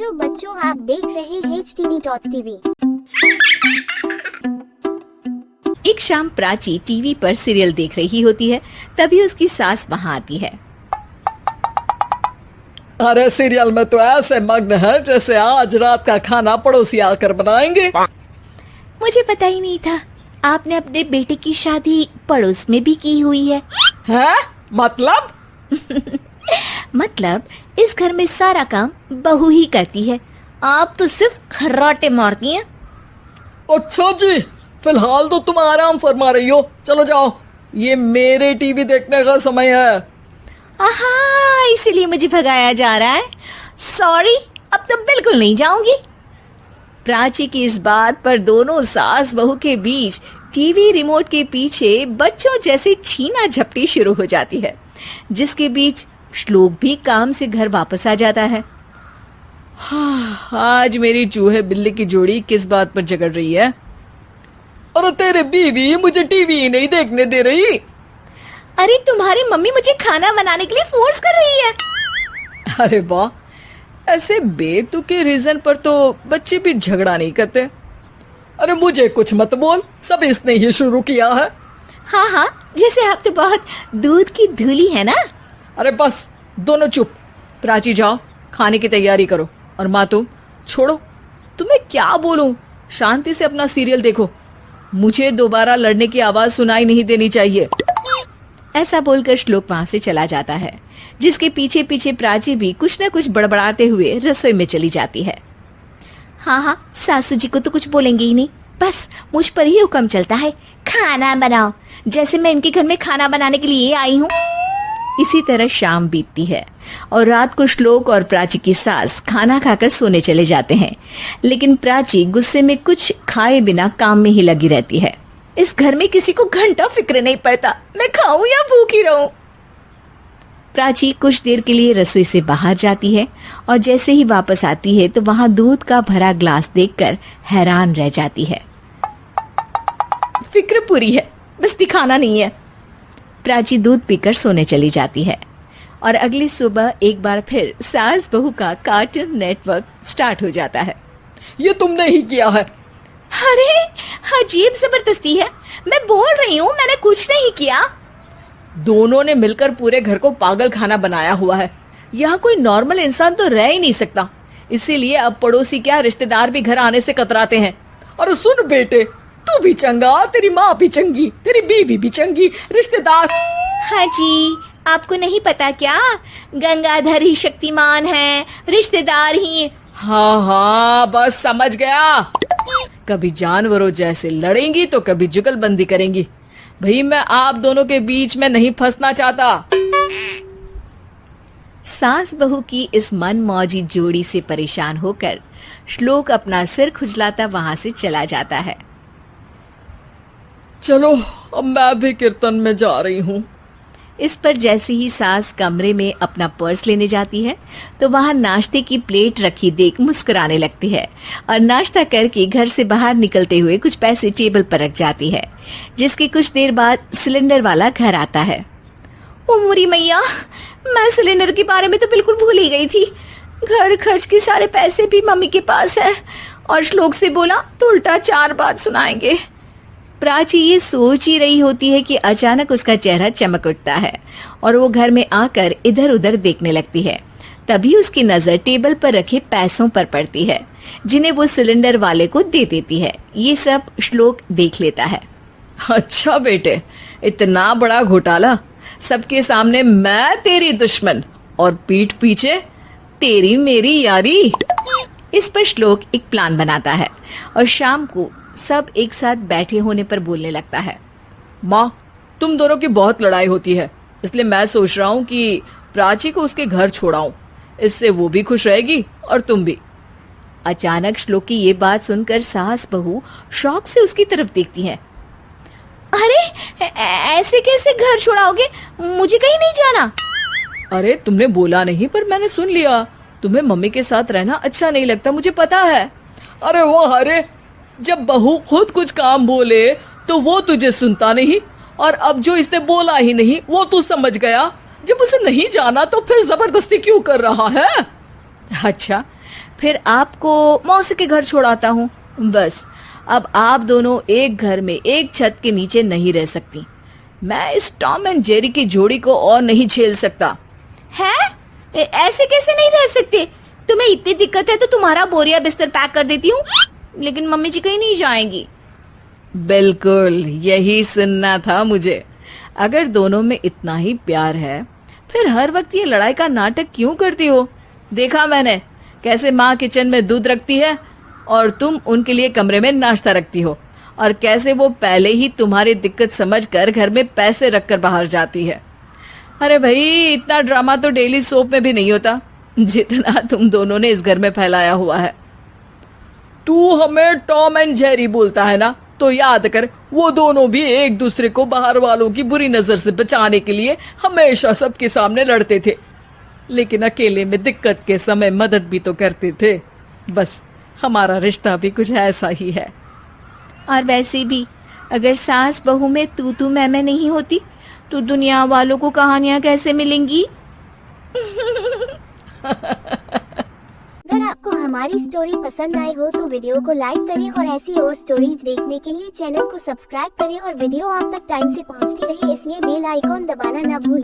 Hello बच्चों, आप देख रहे हैं HTV Tots TV। एक शाम प्राची टीवी पर सीरियल देख रही होती है, तभी उसकी सास वहाँ आती है। अरे सीरियल में तो ऐसे मग्न है जैसे आज रात का खाना पड़ोसी आकर बनाएंगे। मुझे पता ही नहीं था आपने अपने बेटे की शादी पड़ोस में भी की हुई है। हैं? मतलब? मतलब इस घर में सारा काम बहू ही करती है, आप तो सिर्फ खर्राटे मारती हैं। अच्छा जी, फिलहाल तो तुम आराम फरमा रही हो, चलो जाओ, ये मेरे टीवी देखने का समय है। आहा, इसीलिए मुझे भगाया जा रहा है। सॉरी, अब तो बिल्कुल नहीं जाऊंगी। प्राची की इस बात पर दोनों सास बहू के बीच टीवी रिमोट के पीछे बच्चों जैसे छीना झपटी शुरू हो जाती है, जिसके बीच श्लोक भी काम से घर वापस आ जाता है। हाँ, आज मेरी चूहे बिल्ली की जोड़ी किस बात पर झगड़ रही है? अरे तेरे बीवी मुझे टीवी ही नहीं देखने दे रही। अरे तुम्हारी मम्मी मुझे खाना बनाने के लिए फोर्स कर रही है। अरे वाह, ऐसे बेतुके रीजन पर तो बच्चे भी झगड़ा नहीं करते। अरे मुझे कुछ मत बोल, सब इसने ही शुरू किया है। हाँ हाँ, जैसे आप तो बहुत दूध की धूली है ना। अरे बस, दोनों चुप। प्राची जाओ, खाने की तैयारी करो। और माँ तुम छोड़ो, तुम्हें क्या बोलूं, शांति से अपना सीरियल देखो, मुझे दोबारा लड़ने की आवाज सुनाई नहीं देनी चाहिए। ऐसा बोलकर श्लोक वहां से चला जाता है, जिसके पीछे पीछे प्राची भी कुछ न कुछ बड़बड़ाते हुए रसोई में चली जाती है। हाँ हाँ, सासू जी को तो कुछ बोलेंगे ही नहीं, बस मुझ पर ही हुक्म चलता है, खाना बनाओ, जैसे मैं इनके घर में खाना बनाने के लिए आई हूँ। इसी तरह शाम बीतती है और रात को श्लोक और प्राची की सास खाना खाकर सोने चले जाते हैं, लेकिन प्राची गुस्से में कुछ खाए बिना काम में ही लगी रहती है। इस घर में किसी को घंटा फिक्र नहीं पड़ता मैं खाऊं या भूखी रहूं। प्राची कुछ देर के लिए रसोई से बाहर जाती है और जैसे ही वापस आती है तो वहां दूध का भरा ग्लास देखकर हैरान रह जाती है। फिक्र पूरी है, बस दिखाना नहीं है। प्राची दूध पीकर सोने चली जाती है और अगली सुबह एक बार फिर सास बहू का कार्टून नेटवर्क स्टार्ट हो जाता है। ये तुमने ही किया है। अरे अजीब जबरदस्ती है, मैं बोल रही हूँ मैंने कुछ नहीं किया। दोनों ने मिलकर पूरे घर को पागल खाना बनाया हुआ है। यहाँ कोई नॉर्मल इंसान तो रह ही नहीं सकता, इसीलिए अब पड़ोसी क्या रिश्तेदार भी घर आने से कतराते हैं। और सुन बेटे, तू भी चंगा, तेरी माँ भी चंगी, तेरी बीवी भी चंगी, रिश्तेदार। हाँ जी, आपको नहीं पता क्या, गंगाधर ही शक्तिमान है, रिश्तेदार ही। हाँ हाँ, बस समझ गया। कभी जानवरों जैसे लड़ेंगी तो कभी जुगलबंदी करेंगी। भाई मैं आप दोनों के बीच में नहीं फंसना चाहता। सास बहू की इस मनमौजी जोड़ी से परेशान होकर श्लोक अपना सिर खुजलाता वहां से चला जाता है। चलो अब मैं भी कीर्तन में जा रही हूँ। इस पर जैसे ही सास कमरे में अपना पर्स लेने जाती है तो वहां नाश्ते की प्लेट रखी देख मुस्कुराने लगती है और नाश्ता करके घर से बाहर निकलते हुए कुछ पैसे टेबल पर रख जाती है, जिसके कुछ देर बाद सिलेंडर वाला घर आता है। ओ मोरी मैया, मैं सिलेंडर के बारे में तो बिल्कुल भूल ही गई थी। घर खर्च के सारे पैसे भी मम्मी के पास है और श्लोक से बोला तो उल्टा 4 बात सुनाएंगे। प्राची ये सोच ही रही होती है कि अचानक उसका चेहरा चमक उठता है और वो घर में आकर इधर उधर देखने लगती है। तभी उसकी नजर टेबल पर रखे पैसों पर पड़ती है, जिन्हें वो सिलेंडर वाले को दे देती है। ये सब श्लोक देख लेता है। अच्छा बेटे, इतना बड़ा घोटाला, सबके सामने मैं तेरी दुश्मन और पीठ पीछे तेरी मेरी यारी। इस पर श्लोक एक प्लान बनाता है और शाम को सब एक साथ बैठे होने पर बोलने लगता है। माँ, तुम दोनों की बहुत लड़ाई होती है, इसलिए मैं सोच रहा हूँ कि प्राची को उसके घर छोड़ाऊं, इससे वो भी खुश रहेगी और तुम भी। अचानक श्लोक की ये बात सुनकर सास बहू शौक से उसकी तरफ देखती हैं। अरे ऐसे कैसे घर छोड़ाओगे, मुझे कहीं नहीं जाना। अरे तुमने बोला नहीं पर मैंने सुन लिया, तुम्हें मम्मी के साथ रहना अच्छा नहीं लगता, मुझे पता है। अरे वो, अरे जब बहू खुद कुछ काम बोले तो वो तुझे सुनता नहीं, और अब जो इसने बोला ही नहीं वो तू समझ गया। जब उसे नहीं जाना तो फिर जबरदस्ती क्यों कर रहा है? अच्छा, फिर आपको मौसी के घर छोड़ाता हूँ। बस अब आप दोनों एक घर में एक छत के नीचे नहीं रह सकती। मैं इस टॉम एंड जेरी की जोड़ी को और नहीं झेल सकता। है? ऐसे कैसे नहीं रह सकते? तुम्हें इतनी दिक्कत है तो तुम्हारा बोरिया बिस्तर पैक कर देती हूँ, लेकिन मम्मी जी कहीं नहीं जाएंगी। बिल्कुल यही सुनना था मुझे। अगर दोनों में इतना ही प्यार है फिर हर वक्त ये लड़ाई का नाटक क्यों करती हो? देखा मैंने कैसे माँ किचन में दूध रखती है और तुम उनके लिए कमरे में नाश्ता रखती हो, और कैसे वो पहले ही तुम्हारी दिक्कत समझकर घर में पैसे रखकर बाहर जाती है। अरे भाई, इतना ड्रामा तो डेली सोप में भी नहीं होता जितना तुम दोनों ने इस घर में फैलाया हुआ है। तू हमें टॉम एंड जेरी बोलता है ना, तो याद कर वो दोनों भी एक दूसरे को बाहर वालों की बुरी नजर से बचाने के लिए हमेशा सबके सामने लड़ते थे, लेकिन अकेले में दिक्कत के समय मदद भी तो करते थे। बस हमारा रिश्ता भी कुछ ऐसा ही है। और वैसे भी अगर सास बहू में तू मैं नहीं होती तो दुनिया वालों को कहानियां कैसे मिलेंगी? अगर आपको हमारी स्टोरी पसंद आई हो तो वीडियो को लाइक करें और ऐसी और स्टोरीज देखने के लिए चैनल को सब्सक्राइब करें और वीडियो आप तक टाइम से पहुंचती रहे इसलिए बेल आइकॉन दबाना ना भूलें।